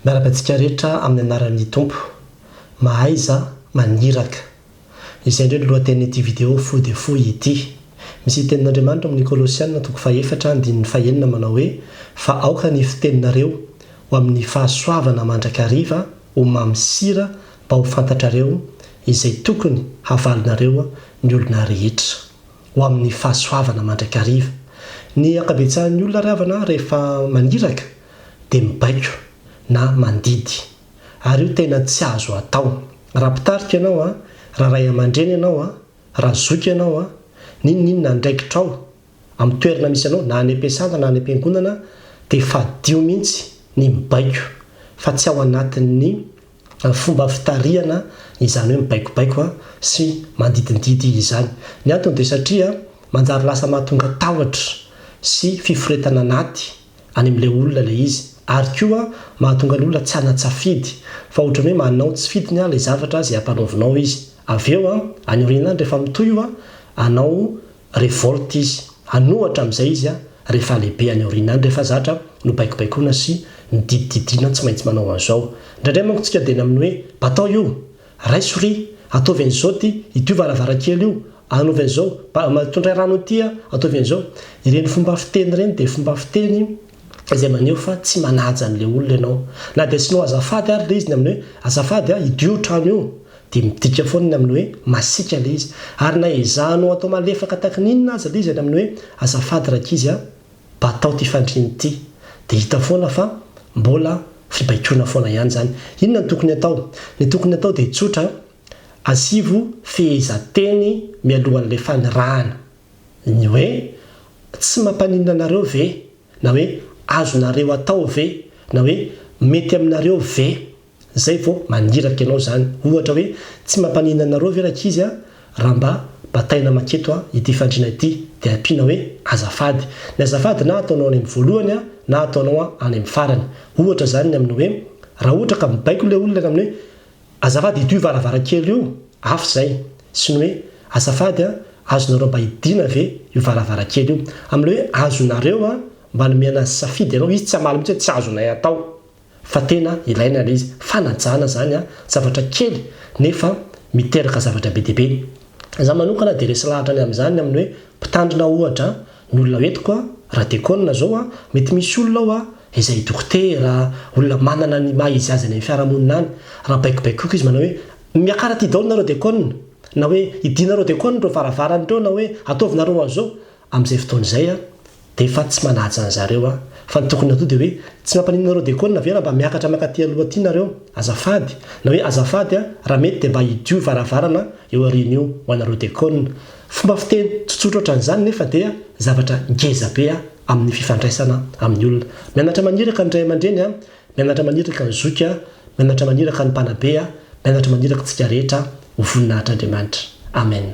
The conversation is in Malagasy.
Miarabantsika rehetra amin'ny anaran'ny Tompo. Mahaiza maniraka. Izay indray lohatenin'ity vidéo fo dia fo ity. Misy tenin'Andriamanitra amin'ny Kolosianina 4:4 manao hoe fa aoka ny fiteninareo ho amin'ny fahasoavana mandrakariva ho mamy sira mba ho fantatrareo izay tokony havalinareo ny olona rehetra. Ho amin'ny fahasoavana mandrakariva. Ny ankabetsahan'ny olona ravana rehefa maniraka dia mibaiko na mandidy. Ary io tena tsy azo atao. Raha mpitarika ianao, raha ray aman-dreny ianao, raha zoky ianao, ninona andraikitra ao amin'ny toerana misy anao na any am-piasana na any am-piangonana dia fadio mihitsy ny mibaiko fa tsy ao anatin'ny fomba fitariana izany hoe mibaikobaiko sy mandidindidy izany. Ny antony dia satria manjary lasa mahatonga tahotra sy fiforetana anaty any amin'ilay olona ilay izy. Ary koa mahatonga ny olona tsy hanatsafidy fa ohatrany hoe manao tsy fidiny ilay zavatra izay ampanaovinao izy. Avy eo any aoriana rehefa mitohy io anao revolte izy, hanohatra amin'izay izy rehefa lehibe any aoriana any rehefa zatra no baikobaikoina sy nididididina tsy maintsy manao an'izao. Indraindray manko tsika dia amin'ny hoe batao io, raisory, ataovy an'izao ty, ity varavarankely io, anaovy an'izao, mitondray rano ity ataovy an'izao. Ireny fomba fiteny ireny dia fomba fiteny izay maneho fa tsy manaja an'ilay olona ianao. Na dia sinao azafady ary ilay izy ny amin'ny hoe azafady idio trano io dia midika foana ny amin'ny hoe masika ilay izy. Ary na ezahanao atao malefaka tahaka ninona aza ilay izy ny amin'ny hoe azafady raka izy batao ty fandriny ity. Dia hita foana fa mbola fibaikoana foana ihany zany. Inona ny tokony atao? Ny tokony atao dia tsotra, asivo fehezanteny mialohan'ilay fanirahana. Ny hoe tsy mampaninona anareo ve? Na hoe azonareo atao ve? Na hoe mety aminareo ve? Zay vao maniraka ianao zany. Ohatra hoe tsy mampanina anareo ve raka izy raha mba bataina maketo ity fandrina ity dia ampiana hoe azafady. Ny azafady na ataonao any amin'ny voalohany na ataonao any amin'ny farany. Ohatra zany ny amin'ny hoe raha ohatra ka mibaiko ilay olona amin'ny hoe azafady idio varavarankely io, afo zay. Sy ny hoe azafady azonareo mba hidiana ve io varavarankely io. Amin'ilay hoe azonareo mba nomena safidy ianao, izy tsy hamaly mihitsy tsy azonay atao. Fa tena ilaina ilay izy. Fanajana zany zavatra kely nefa miteraka zavatra be dia be. Za manokana dia resy lahatra ny amin'izany amin'ny hoe mpitandrina ohatra ny olona hoentiko raha diakona zao mety misy olona izay dokotera, olona manana ny maha izy azy any amin'ny fiarahamonina any. Raha baikobaikoiko izy manao hoe miakara ty daholo nareo diakona, na hoe idinareo diakona reo varavarany reo, na hoe ataovinareo an'izao. Amin'izay fotoana izay dia efa tsy manaja an'zareo fa ny tokony atao dia hoe tsy mampaninareo diakona ve raha mba miakatra makaty aloha aty nareo, azafady. Na hoe azafady raha mety dia mba hidio varavarana eo aoriana io ho anareo diakona. Fomba fiteny tsotsotra ohatran'izany nefa dia zavatra ngeza be amin'ny fifandraisana amin'ny olona. Mianatra maniraka ny ray aman-dreny, mianatra maniraka ny zoky, mianatra maniraka ny mpanabe, mianatra maniraka tsika rehetra ho voninahitr'Andriamanitra. Amen.